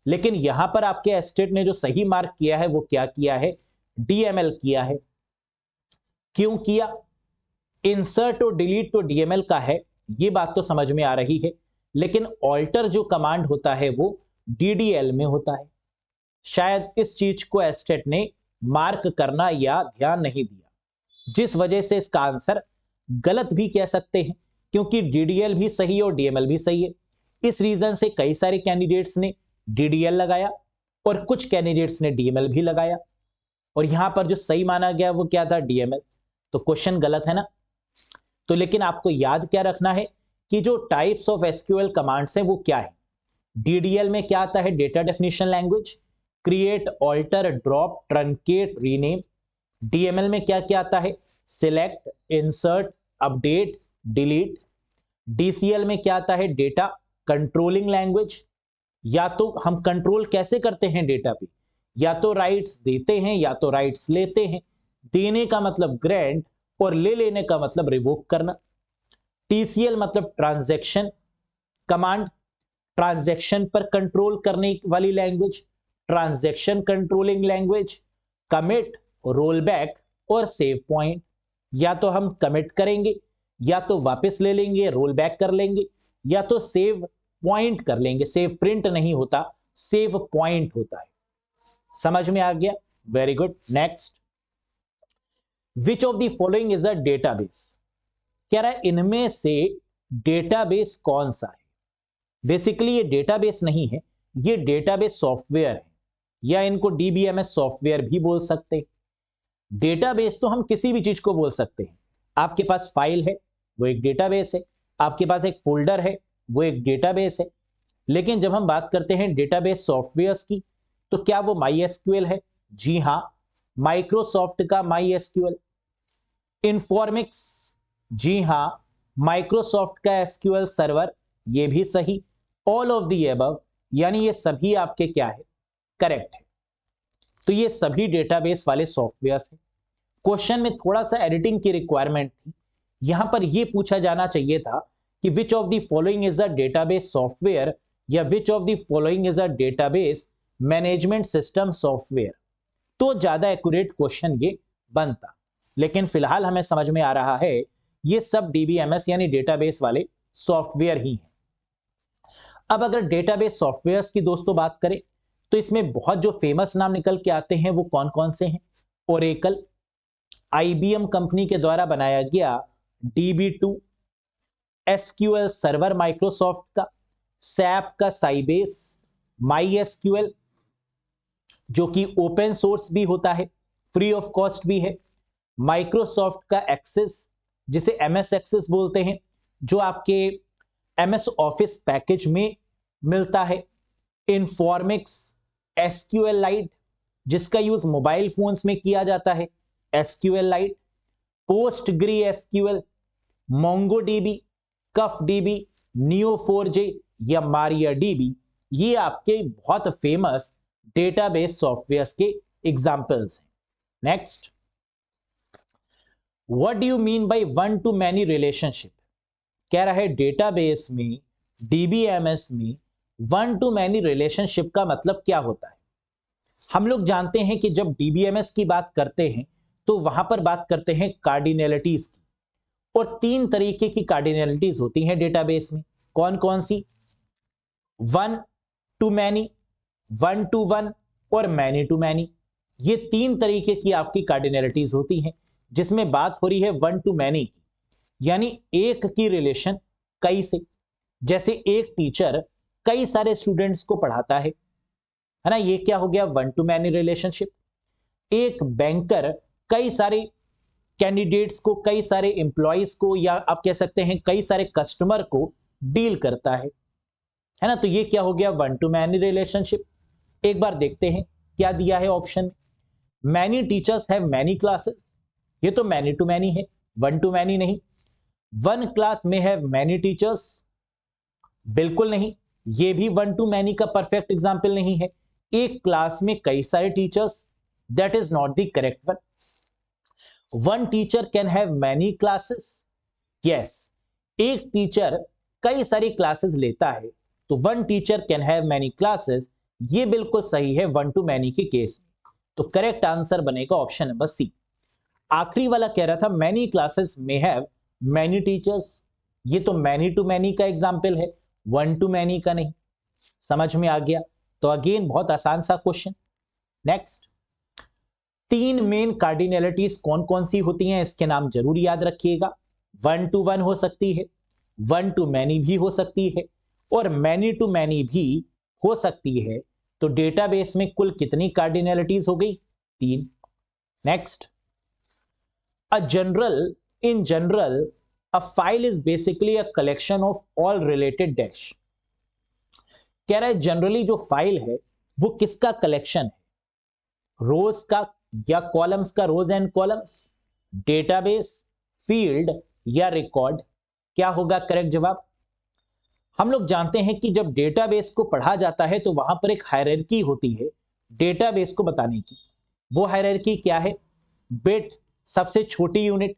लेकिन यहां पर आपके एस्टेट ने जो सही मार्क किया है वो क्या किया है? डीएमएल किया है। क्यों किया? इंसर्ट और डिलीट तो डीएमएल का है, ये बात तो समझ में आ रही है, लेकिन ऑल्टर जो कमांड होता है वो डीडीएल में होता है। शायद इस चीज को एस्टेट ने मार्क करना या ध्यान नहीं दिया, जिस वजह से इसका आंसर गलत भी कह सकते हैं, क्योंकि डीडीएल भी सही है और डीएमएल भी सही है। इस रीजन से कई सारे कैंडिडेट्स ने डीडीएल लगाया और कुछ कैंडिडेट्स ने डीएमएल भी लगाया, और यहां पर जो सही माना गया वो क्या था, डीएमएल। तो क्वेश्चन गलत है ना। तो लेकिन आपको याद क्या रखना है कि जो टाइप्स ऑफ एसक्यूएल कमांड्स हैं वो क्या है। डीडीएल में क्या आता है, data definition language, create, alter, drop, truncate, rename. DML में क्या क्या आता है, select, insert, update, delete. DCL में क्या आता है, डेटा कंट्रोलिंग लैंग्वेज, या तो हम कंट्रोल कैसे करते हैं डेटा पे, या तो राइट्स देते हैं या तो राइट्स लेते हैं। देने का मतलब ग्रांट और ले लेने का मतलब रिवोक करना। टीसीएल मतलब ट्रांजैक्शन कमांड, ट्रांजैक्शन पर कंट्रोल करने वाली language, transaction controlling language. Commit, roll back और सेव पॉइंट, या तो हम कमिट करेंगे या तो वापस ले लेंगे, रोल बैक कर लेंगे, या तो सेव पॉइंट कर लेंगे। सेव प्रिंट नहीं होता, सेव पॉइंट होता है। समझ में आ गया, very good. Next, which of the following is a database. कह रहा है इनमें से डेटाबेस कौन सा है। बेसिकली ये डेटाबेस नहीं है, ये डेटाबेस सॉफ्टवेयर है, या इनको डीबीएमएस सॉफ्टवेयर भी बोल सकते हैं। डेटाबेस तो हम किसी भी चीज को बोल सकते हैं। आपके पास फाइल है, वो एक डेटाबेस है। आपके पास एक फोल्डर है, वो एक डेटाबेस है। लेकिन जब हम बात करते हैं डेटाबेस सॉफ्टवेयर्स की, तो क्या वो MySQL है? जी हां, माइक्रोसॉफ्ट का MySQL। इन्फॉर्मिक्स, जी हां, माइक्रोसॉफ्ट का SQL सर्वर, ये भी सही। ऑल ऑफ द अबव, यानी ये सभी आपके क्या है, करेक्ट है। तो ये सभी डेटाबेस वाले सॉफ्टवेयर्स हैं। क्वेश्चन में थोड़ा सा एडिटिंग की रिक्वायरमेंट थी। यहां पर यह पूछा जाना चाहिए था कि which of the following is a database software, या which of the following is a database management system software, तो ज्यादा एक्यूरेट क्वेश्चन ये बनता। लेकिन फिलहाल हमें समझ में आ रहा है ये सब डीबीएमएस यानी डेटाबेस वाले सॉफ्टवेयर ही हैं। अब अगर डेटाबेस सॉफ्टवेयर्स की दोस्तों बात करें, तो इसमें बहुत जो फेमस नाम निकल के आते हैं वो कौन कौन से हैं। ओरेकल, आईबीएम कंपनी के द्वारा बनाया गया DB2, SQL सर्वर माइक्रोसॉफ्ट का, सैप का साइबेस, MySQL जो कि ओपन सोर्स भी होता है, फ्री ऑफ कॉस्ट भी है, माइक्रोसॉफ्ट का एक्सेस जिसे MS एक्सेस बोलते हैं, जो आपके MS ऑफिस पैकेज में मिलता है, इन्फॉर्मिक्स, SQLite जिसका यूज मोबाइल फोन्स में किया जाता है, SQLite, Postgre SQL, MongoDB, CufDB, Neo4j या MariaDB, ये आपके बहुत फेमस डेटाबेस सॉफ्टवेयर्स के एग्जांपल्स हैं। Next, what do you mean by one to many relationship. कह रहा है डेटाबेस में, डीबीएमएस में वन टू मैनी रिलेशनशिप का मतलब क्या होता है। हम लोग जानते हैं कि जब डीबीएमएस की बात करते हैं तो वहां पर बात करते हैं कार्डिनलिटीज की, और 3 तरीके की कार्डिनलिटीज होती हैं डेटाबेस में। कौन कौन सी? One to many, one to one और मैनी टू मैनी। ये 3 तरीके की आपकी कार्डिनलिटीज होती हैं, जिसमें बात हो रही है वन टू मैनी की, यानी एक की रिलेशन कई से। जैसे एक टीचर कई सारे स्टूडेंट्स को पढ़ाता है ना, ये क्या हो गया, वन टू मैनी रिलेशनशिप। एक बैंकर कई सारे कैंडिडेट्स को, कई सारे एम्प्लॉयज को, या आप कह सकते हैं कई सारे कस्टमर को डील करता है ना, तो ये क्या हो गया, वन टू मैनी रिलेशनशिप। एक बार देखते हैं क्या दिया है option. Many teachers have many classes, ये तो मैनी टू मैनी है, वन टू मैनी नहीं। वन क्लास में हैव मैनी टीचर्स, बिल्कुल नहीं, ये भी वन टू मैनी का परफेक्ट एग्जांपल नहीं है। एक क्लास में कई सारे teachers, that is not the correct one. One teacher can have many classes, yes, एक टीचर कई सारी क्लासेस लेता है, तो one teacher can have many classes, ये बिल्कुल सही है वन टू मैनी के केस में। तो करेक्ट आंसर बनेगा ऑप्शन नंबर सी। आखिरी वाला कह रहा था मैनी क्लासेस में हैव मैनी टीचर्स, ये तो मैनी टू मैनी का एग्जाम्पल है, वन टू मैनी का नहीं। समझ में आ गया। तो अगेन बहुत आसान सा क्वेश्चन। नेक्स्ट, 3 मेन कार्डिनलिटीज कौन कौन सी होती हैं, इसके नाम जरूर याद रखिएगा। वन टू वन हो सकती है, वन टू मैनी भी हो सकती है और मैनी टू मैनी भी हो सकती है। तो डेटाबेस में कुल कितनी कार्डिनलिटीज हो गई? 3। Next, in general a file is basically a collection of all related dash। कह रहा है जनरली जो फाइल है वो किसका कलेक्शन है? रोज का या कॉलम्स का? रोज एंड कॉलम्स, डेटाबेस, फील्ड या रिकॉर्ड? क्या होगा करेक्ट जवाब? हम लोग जानते हैं कि जब डेटाबेस को पढ़ा जाता है तो वहां पर एक हायरार्की होती है डेटाबेस को बताने की। वो हायरार्की क्या है? बिट सबसे छोटी यूनिट,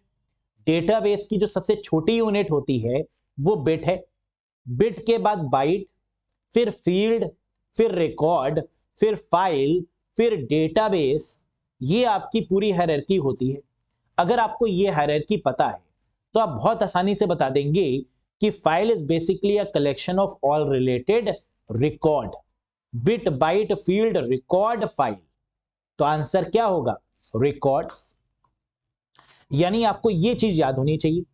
डेटाबेस की जो सबसे छोटी यूनिट होती है वो बिट है। बिट के बाद बाइट, फिर फील्ड, फिर रिकॉर्ड, फिर फाइल, फिर डेटाबेस। ये आपकी पूरी हायरार्की होती है। अगर आपको ये हायरार्की पता है तो आप बहुत आसानी से बता देंगे कि file is basically a collection of all related record. Bit, byte, field, record, file. तो आंसर क्या होगा? रिकॉर्ड्स। यानी आपको यह चीज याद होनी चाहिए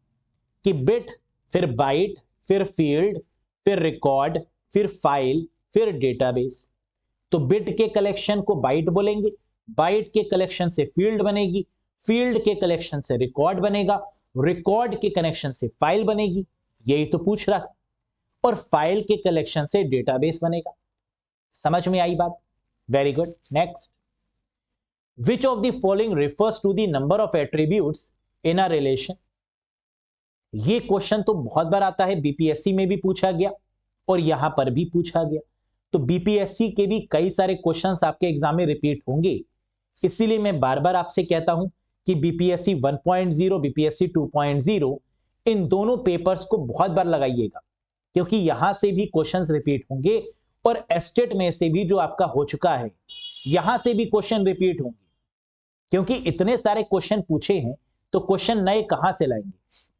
कि बिट, फिर बाइट, फिर फील्ड, फिर रिकॉर्ड, फिर फाइल, फिर डेटाबेस। तो बिट के कलेक्शन को बाइट बोलेंगे, बाइट के कलेक्शन से फील्ड बनेगी, फील्ड के कलेक्शन से रिकॉर्ड बनेगा, रिकॉर्ड के कनेक्शन से फाइल बनेगी, यही तो पूछ रहा था, और फाइल के कलेक्शन से डेटाबेस बनेगा। समझ में आई बात? Very good. Next, which of the following refers to the number of attributes in a relation? ये क्वेश्चन तो बहुत बार आता है, बीपीएससी में भी पूछा गया और यहां पर भी पूछा गया। तो बीपीएससी के भी कई सारे क्वेश्चंस आपके एग्जाम में रिपीट होंगे, इसीलिए मैं बार बार आपसे कहता हूं कि बीपीएससी 1.0, बीपीएससी 2.0 इन दोनों पेपर्स को बहुत बार लगाइएगा, क्योंकि यहां से भी क्वेश्चंस रिपीट होंगे और एस्टेट में से भी जो आपका हो चुका है यहां से भी क्वेश्चन रिपीट होंगे। क्योंकि इतने सारे क्वेश्चन पूछे हैं तो क्वेश्चन नए कहां से लाएंगे?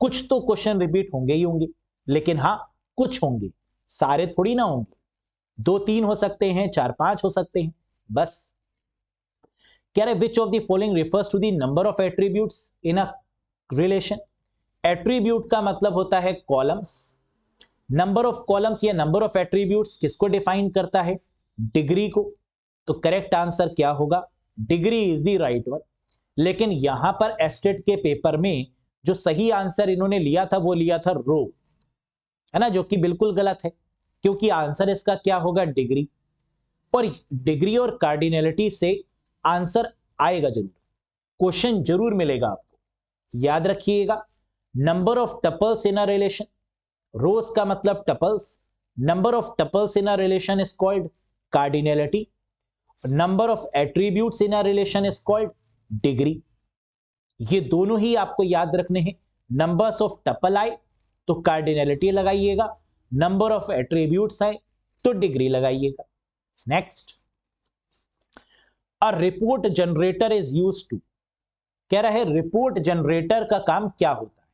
कुछ तो क्वेश्चन रिपीट होंगे ही होंगे, लेकिन हां कुछ होंगे, सारे थोड़ी ना होंगे। 2-3 हो सकते हैं, 4-5 हो सकते हैं, बस। कह रहे which of the following refers to the number of attributes in a relation? Attribute का मतलब होता है कॉलम्स। नंबर ऑफ कॉलम्स या नंबर ऑफ एट्रीब्यूट्स किसको डिफाइन करता है? डिग्री को। तो करेक्ट आंसर क्या होगा? Degree is the right one. लेकिन यहां पर एस्टेट के पेपर में जो सही आंसर इन्होंने लिया था वो लिया था रो, है ना, जो कि बिल्कुल गलत है, क्योंकि आंसर इसका क्या होगा? डिग्री। और डिग्री और कार्डिनलिटी से आंसर आएगा जरूर, क्वेश्चन जरूर मिलेगा आपको, याद रखिएगा। Number of tuples in a relation, rows का मतलब tuples, number of tuples in a relation is called cardinality, number of attributes in a relation is called degree. ये दोनों ही आपको याद रखने हैं। नंबर्स ऑफ टपल आए तो कार्डिनलिटी लगाइएगा, नंबर ऑफ एट्रीब्यूट्स आए तो डिग्री लगाइएगा। Next, a report generator is used to. कह रहा है रिपोर्ट जनरेटर का काम क्या होता है?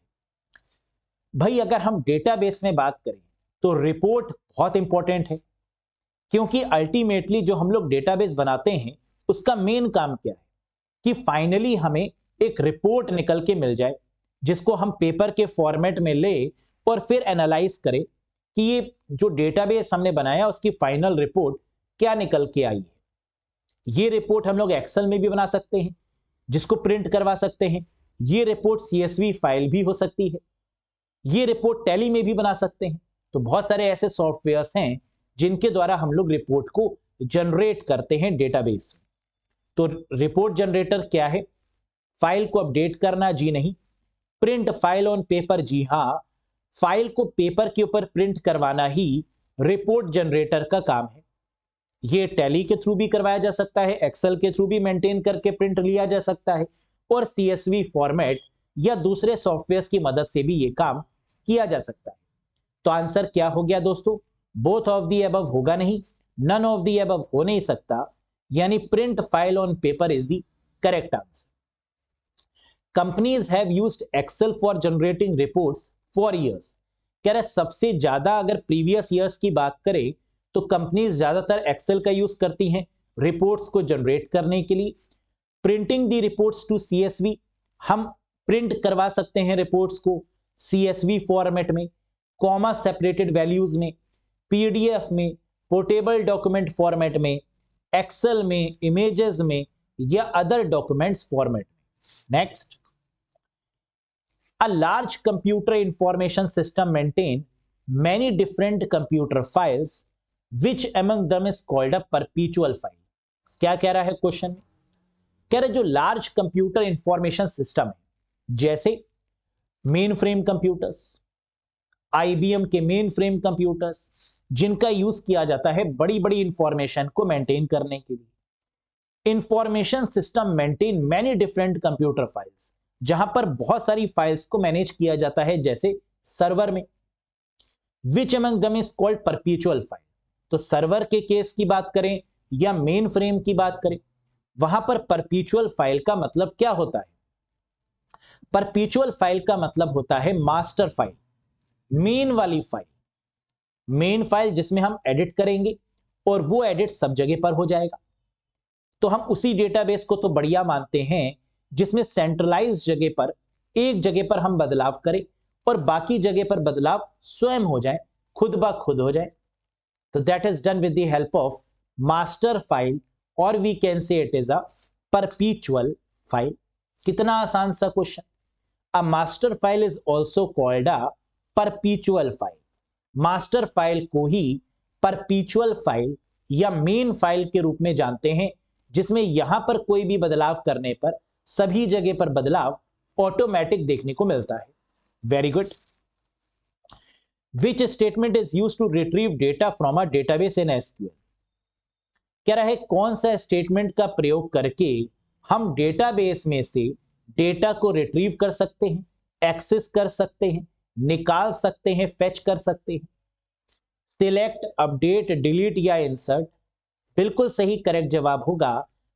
भाई अगर हम डेटाबेस में बात करें तो रिपोर्ट बहुत इंपॉर्टेंट है, क्योंकि अल्टीमेटली जो हम लोग डेटाबेस बनाते हैं उसका मेन काम क्या है कि फाइनली हमें एक रिपोर्ट निकल के मिल जाए, जिसको हम पेपर के फॉर्मेट में ले और फिर एनालाइज करें कि ये जो डेटाबेस हमने बनाया उसकी फाइनल रिपोर्ट क्या निकल के आई है। ये रिपोर्ट हम लोग एक्सेल में भी बना सकते हैं, जिसको प्रिंट करवा सकते हैं। ये रिपोर्ट सीएसवी फाइल भी हो सकती है, ये रिपोर्ट टैली में भी बना सकते हैं। तो बहुत सारे ऐसे सॉफ्टवेयर्स हैं जिनके द्वारा हम लोग रिपोर्ट को जनरेट करते हैं डेटाबेस में। तो रिपोर्ट जनरेटर क्या है? फाइल को अपडेट करना? जी नहीं। Print file on paper? जी हां। फाइल को पेपर के ऊपर प्रिंट करवाना ही रिपोर्ट जनरेटर का काम है। ये टैली के थ्रू भी करवाया जा सकता है, एक्सेल के थ्रू भी मेंटेन करके प्रिंट लिया जा सकता है, और सीएसवी फॉर्मेट या दूसरे सॉफ्टवेयर की मदद से भी ये काम किया जा सकता है। तो आंसर क्या हो गया दोस्तों? बोथ ऑफ द अबव होगा नहीं, नन ऑफ द अबव हो नहीं सकता, यानी print file on paper is the correct answer. Companies have used Excel for generating reports for years. कह रहे सबसे ज्यादा अगर प्रीवियस ईयर्स की बात करें तो कंपनीज ज्यादातर एक्सेल का यूज करती हैं रिपोर्ट्स को जनरेट करने के लिए। Printing the reports to CSV, हम प्रिंट करवा सकते हैं रिपोर्ट्स को सीएसवी फॉर्मेट में। कॉमा सेपरेटेड वैल्यूज में, पीडीएफ में, पोर्टेबल डॉक्यूमेंट फॉर्मेट में, एक्सेल में, इमेजेस में या अदर डॉक्यूमेंट्स फॉर्मेट में। Next, a large computer information system maintain many different computer files which among them is called a perpetual file। क्या कह रहा है क्वेश्चन में? कह रहे जो लार्ज कंप्यूटर इंफॉर्मेशन सिस्टम है, जैसे मेन फ्रेम कंप्यूटर्स, आईबीएम के मेन फ्रेम कंप्यूटर्स, जिनका यूज किया जाता है बड़ी बड़ी इंफॉर्मेशन को मेंटेन करने के लिए। Information system maintain many different computer files, जहां पर बहुत सारी फाइल्स को मैनेज किया जाता है, जैसे सर्वर में। विच among them is called perpetual file। तो सर्वर के केस की बात करें या मेन फ्रेम की बात करें, वहां पर परपीचुअल फाइल का मतलब क्या होता है? परपीचुअल फाइल का मतलब होता है मास्टर फाइल, मेन वाली फाइल, मेन फाइल जिसमें हम एडिट करेंगे और वो एडिट सब जगह पर हो जाएगा। तो हम उसी डेटाबेस को तो बढ़िया मानते हैं जिसमें सेंट्रलाइज जगह पर, एक जगह पर हम बदलाव करें और बाकी जगह पर बदलाव स्वयं हो जाए, खुद ब खुद हो जाए। तो that is done with the help of master file, और we can say it is a perpetual file. कितना आसान सा question. A master file is also called a perpetual file. Master file को ही परपीचुअल फाइल या main file के रूप में जानते हैं, जिसमें यहां पर कोई भी बदलाव करने पर सभी जगह पर बदलाव ऑटोमेटिक देखने को मिलता है। Very good. Which statement is used to retrieve data from a database in SQL? कह रहा है कौन सा स्टेटमेंट का प्रयोग करके हम डेटाबेस में से डेटा को रिट्रीव कर सकते हैं, एक्सेस कर सकते हैं, निकाल सकते हैं, फेच कर सकते हैं। सिलेक्ट, अपडेट, डिलीट या इंसर्ट। बिल्कुल सही करेक्ट जवाब होगा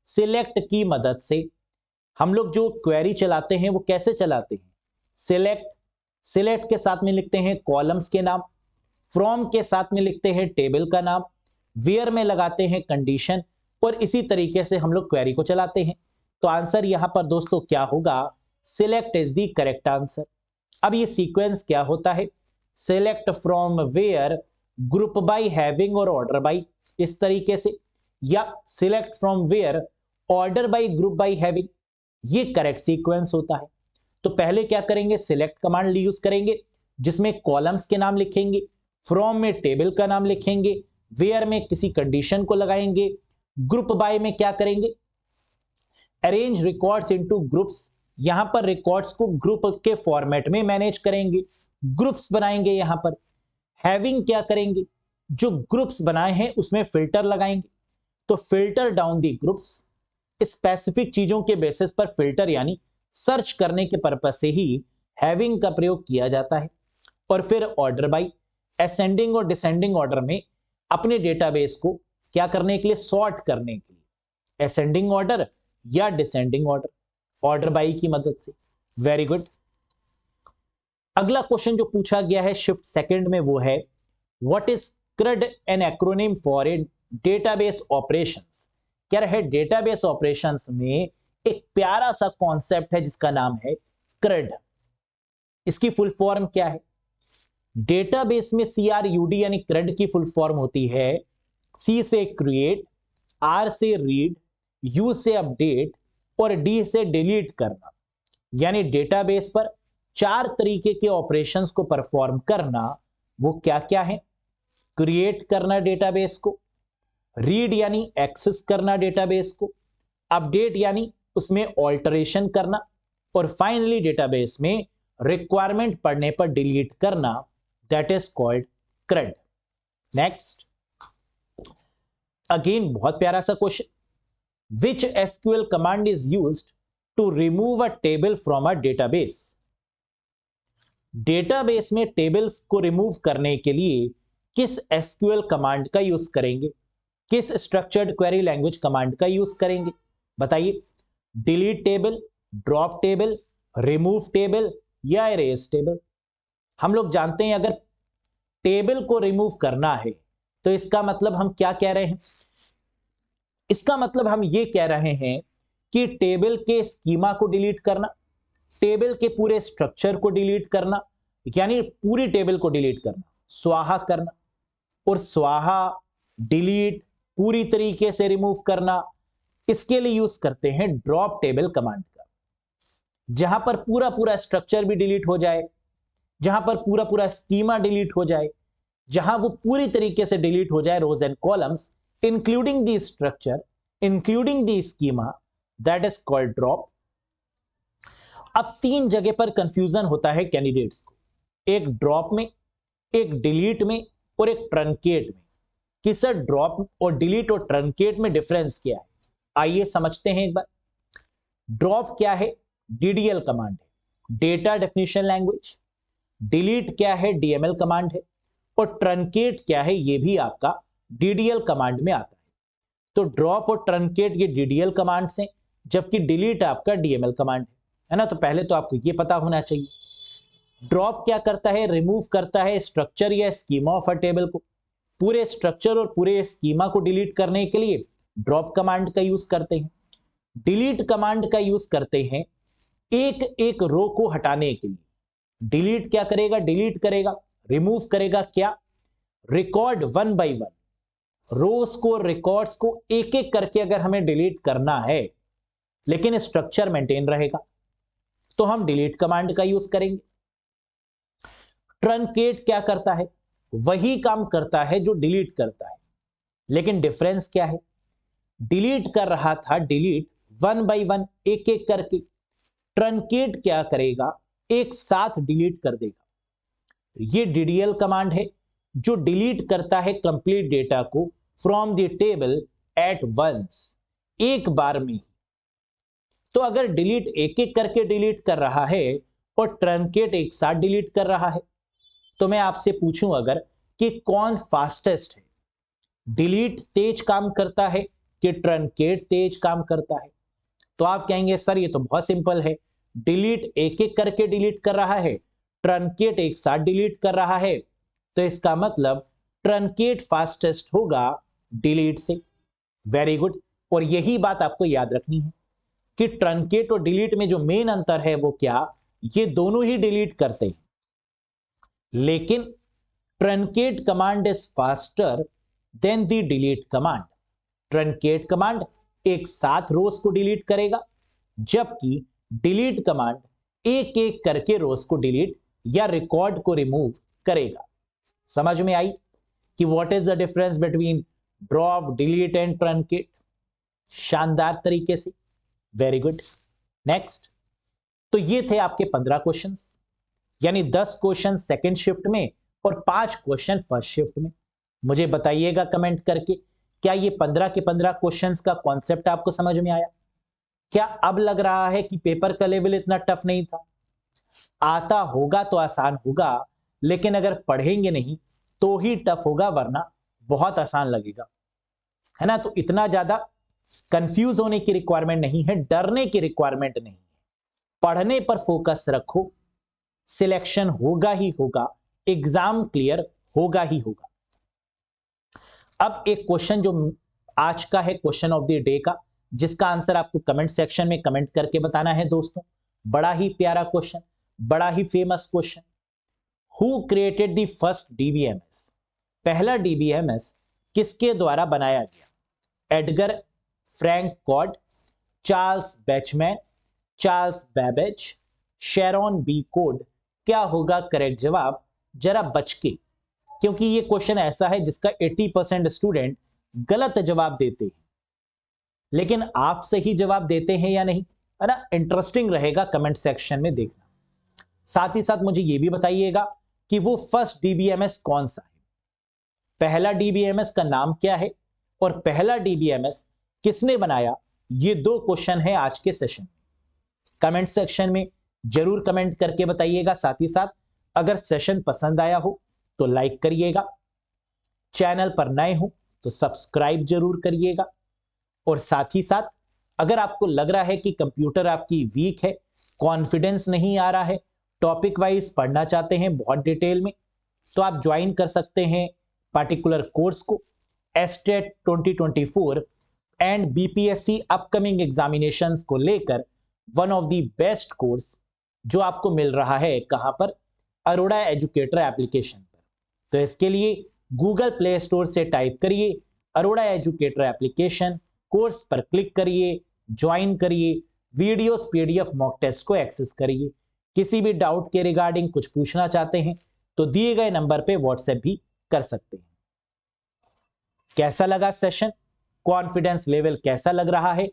सिलेक्ट की मदद से। हम लोग जो क्वेरी चलाते हैं वो कैसे चलाते हैं? सिलेक्ट, सिलेक्ट के साथ में लिखते हैं कॉलम्स के नाम, फ्रॉम के साथ में लिखते हैं टेबल का नाम, वेयर में लगाते हैं कंडीशन, और इसी तरीके से हम लोग क्वेरी को चलाते हैं। तो आंसर यहां पर दोस्तों क्या होगा? Select is the correct answer. अब ये सीक्वेंस क्या होता है? Select from where, group by, having और ऑर्डर बाय, इस तरीके से, या select from where, order by, group by, having, ये करेक्ट सीक्वेंस होता है। तो पहले क्या करेंगे? सिलेक्ट कमांड यूज करेंगे, जिसमें कॉलम्स के नाम लिखेंगे, फ्रॉम में टेबल का नाम लिखेंगे, वेयर में किसी कंडीशन को लगाएंगे, ग्रुप बाय में क्या करेंगे? अरेंज रिकॉर्ड्स इनटू ग्रुप्स, यहां पर रिकॉर्ड्स को ग्रुप के फॉर्मेट में मैनेज करेंगे, ग्रुप्स बनाएंगे। यहां पर हैविंग क्या करेंगे? जो ग्रुप्स बनाए हैं उसमें फिल्टर लगाएंगे, तो filter down the groups, specific चीजों के बेसिस पर फिल्टर यानी सर्च करने के पर्पस से ही हैविंग का प्रयोग किया जाता है। और फिर ऑर्डर बाय, असेंडिंग और डिसेंडिंग ऑर्डर में अपने डेटाबेस को क्या करने के लिए? सॉर्ट करने के लिए, असेंडिंग ऑर्डर या डिसेंडिंग ऑर्डर, ऑर्डर बाय की मदद से। Very good. अगला क्वेश्चन जो पूछा गया है शिफ्ट सेकंड में वो है what is CRUD an acronym for a database operations. क्या है? डेटाबेस ऑपरेशंस में एक प्यारा सा कॉन्सेप्ट है जिसका नाम है CRUD। इसकी फुल फॉर्म क्या है? डेटाबेस में CRUD यानी CRUD की फुल फॉर्म होती है C से क्रिएट, R से रीड, U से अपडेट और D से डिलीट करना। यानी डेटाबेस पर 4 तरीके के ऑपरेशंस को परफॉर्म करना। वो क्या क्या है? क्रिएट करना डेटाबेस को, रीड यानी एक्सेस करना डेटाबेस को, अपडेट यानी उसमें ऑल्टरेशन करना, और फाइनली डेटाबेस में रिक्वायरमेंट पड़ने पर डिलीट करना। That is called CRUD। Next, again बहुत प्यारा सा question, which SQL command is used to remove a table from a database. Database में टेबल्स को रिमूव करने के लिए किस SQL कमांड का यूज करेंगे? किस स्ट्रक्चर्ड क्वेरी लैंग्वेज कमांड का यूज करेंगे? बताइए। Delete table, drop table, remove table या इरेज टेबल? हम लोग जानते हैं अगर टेबल को रिमूव करना है तो इसका मतलब हम क्या कह रहे हैं? इसका मतलब हम ये कह रहे हैं कि टेबल के स्कीमा को डिलीट करना, टेबल के पूरे स्ट्रक्चर को डिलीट करना, यानी पूरी टेबल को डिलीट करना, स्वाहा करना, और स्वाहा डिलीट पूरी तरीके से रिमूव करना, इसके लिए यूज करते हैं ड्रॉप टेबल कमांड का। जहां पर पूरा पूरा स्ट्रक्चर भी डिलीट हो जाए, जहां पर पूरा पूरा स्कीमा डिलीट हो जाए, जहां वो पूरी तरीके से डिलीट हो जाए rows and columns including the structure, including the schema, that is called drop. अब तीन जगह पर कंफ्यूजन होता है कैंडिडेट्स को, एक ड्रॉप में, एक डिलीट में, और एक ट्रंकेट में, कि सर ड्रॉप और डिलीट और ट्रंकेट में डिफरेंस क्या है। आइए समझते हैं एक बार। ड्रॉप क्या है? डीडीएल कमांड है, डेटा डेफिनेशन लैंग्वेज। डिलीट क्या है? डीएमएल कमांड है। और ट्रंकेट क्या है? ये भी आपका डीडीएल कमांड में आता है। तो ड्रॉप और ट्रंकेट ये डीडीएल कमांड से, जबकि डिलीट आपका डीएमएल कमांड है ना। तो पहले तो आपको ये पता होना चाहिए। ड्रॉप क्या करता है? रिमूव करता है स्ट्रक्चर या स्कीमा ऑफ अ टेबल को। पूरे स्ट्रक्चर और पूरे स्कीमा को डिलीट करने के लिए ड्रॉप कमांड का यूज करते हैं। डिलीट कमांड का यूज करते हैं एक एक रो को हटाने के लिए। डिलीट क्या करेगा? डिलीट करेगा, रिमूव करेगा क्या? रिकॉर्ड वन बाय वन, रोज को, रिकॉर्ड्स को एक एक करके अगर हमें डिलीट करना है लेकिन स्ट्रक्चर मेंटेन रहेगा तो हम डिलीट कमांड का यूज करेंगे। ट्रंकेट क्या करता है? वही काम करता है जो डिलीट करता है, लेकिन डिफरेंस क्या है? डिलीट कर रहा था, डिलीट वन बाय वन, एक एक करके। ट्रंकेट क्या करेगा? एक साथ डिलीट कर देगा। ये डीडीएल कमांड है जो डिलीट करता है कंप्लीट डेटा को from the table at once, एक बार में। तो अगर डिलीट एक एक करके डिलीट कर रहा है और ट्रंकेट एक साथ डिलीट कर रहा है, तो मैं आपसे पूछूं अगर कि कौन फास्टेस्ट है? डिलीट तेज काम करता है कि ट्रंकेट तेज काम करता है? तो आप कहेंगे सर ये तो बहुत सिंपल है, डिलीट एक एक करके डिलीट कर रहा है, ट्रंकेट एक साथ डिलीट कर रहा है, तो इसका मतलब ट्रंकेट फास्टेस्ट होगा डिलीट से। Very good. और यही बात आपको याद रखनी है कि ट्रंकेट और डिलीट में जो मेन अंतर है वो क्या? ये दोनों ही डिलीट करते हैं, लेकिन truncate command is faster than the delete command. Truncate command एक साथ रोज को डिलीट करेगा, जबकि डिलीट कमांड एक एक करके रोज को डिलीट या रिकॉर्ड को रिमूव करेगा। समझ में आई कि what is the difference between drop, delete and truncate? शानदार तरीके से, वेरी गुड। नेक्स्ट, तो ये थे आपके 15 क्वेश्चंस, यानी 10 क्वेश्चन सेकंड शिफ्ट में और 5 क्वेश्चन फर्स्ट शिफ्ट में। मुझे बताइएगा कमेंट करके, क्या ये 15 के 15 क्वेश्चंस का कॉन्सेप्ट आपको समझ में आया? क्या अब लग रहा है कि पेपर का लेवल इतना टफ नहीं था? आता होगा तो आसान होगा, लेकिन अगर पढ़ेंगे नहीं तो ही टफ होगा, वरना बहुत आसान लगेगा, है ना। तो इतना ज्यादा कंफ्यूज होने की रिक्वायरमेंट नहीं है, डरने की रिक्वायरमेंट नहीं है। पढ़ने पर फोकस रखो, सिलेक्शन होगा ही होगा, एग्जाम क्लियर होगा ही होगा। अब एक क्वेश्चन जो आज का है, क्वेश्चन ऑफ द डे का, जिसका आंसर आपको कमेंट सेक्शन में कमेंट करके बताना है दोस्तों। बड़ा ही प्यारा क्वेश्चन, बड़ा ही famous question. Who created the first DBMS? पहला डीबीएमएस किसके द्वारा बनाया गया? Edgar Frank Codd, Charles Bachman, Charles Babbage, Sharon B Codd? क्या होगा करेक्ट जवाब? जरा बच के, क्योंकि ये क्वेश्चन ऐसा है जिसका 80% स्टूडेंट गलत जवाब देते हैं, लेकिन आप सही जवाब देते हैं या नहीं, है ना। इंटरेस्टिंग रहेगा कमेंट सेक्शन में देखना। साथ ही साथ मुझे ये भी बताइएगा कि वो फर्स्ट डीबीएमएस कौन सा है, पहला डीबीएमएस का नाम क्या है और पहला डीबीएमएस किसने बनाया। ये 2 क्वेश्चन है आज के सेशन में। कमेंट सेक्शन में जरूर कमेंट करके बताइएगा। साथ ही साथ अगर सेशन पसंद आया हो तो लाइक करिएगा, चैनल पर नए हो तो सब्सक्राइब जरूर करिएगा। और साथ ही साथ अगर आपको लग रहा है कि कंप्यूटर आपकी वीक है, कॉन्फिडेंस नहीं आ रहा है, टॉपिक वाइज पढ़ना चाहते हैं बहुत डिटेल में, तो आप ज्वाइन कर सकते हैं पार्टिकुलर कोर्स को, estate 2024 and BPSC upcoming examinations को लेकर one of the best course जो आपको मिल रहा है कहां पर? अरोड़ा एजुकेटर एप्लीकेशन पर। तो इसके लिए गूगल प्ले स्टोर से टाइप करिए अरोड़ा एजुकेटर एप्लीकेशन, कोर्स पर क्लिक करिए, ज्वाइन करिए, वीडियोस पीडीएफ मॉक टेस्ट को एक्सेस करिए। किसी भी डाउट के रिगार्डिंग कुछ पूछना चाहते हैं तो दिए गए नंबर पे व्हाट्सएप भी कर सकते हैं। कैसा लगा सेशन? कॉन्फिडेंस लेवल कैसा लग रहा है?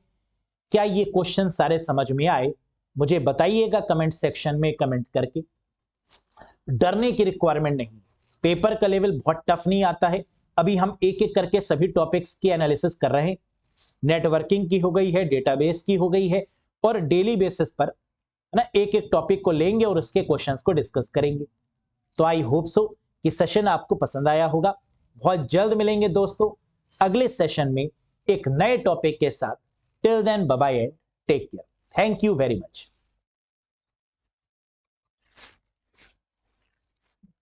क्या ये क्वेश्चन सारे समझ में आए? मुझे बताइएगा कमेंट सेक्शन में कमेंट करके। डरने की रिक्वायरमेंट नहीं, पेपर का लेवल बहुत टफ नहीं आता है। अभी हम एक एक करके सभी टॉपिक्स की एनालिसिस कर रहे हैं। नेटवर्किंग की हो गई है, डेटाबेस की हो गई है, और डेली बेसिस पर ना एक एक टॉपिक को लेंगे और उसके क्वेश्चंस को डिस्कस करेंगे। तो आई होप सो कि सेशन आपको पसंद आया होगा। बहुत जल्द मिलेंगे दोस्तों अगले सेशन में एक नए टॉपिक के साथ। Till then bye bye and take care. Thank you very much.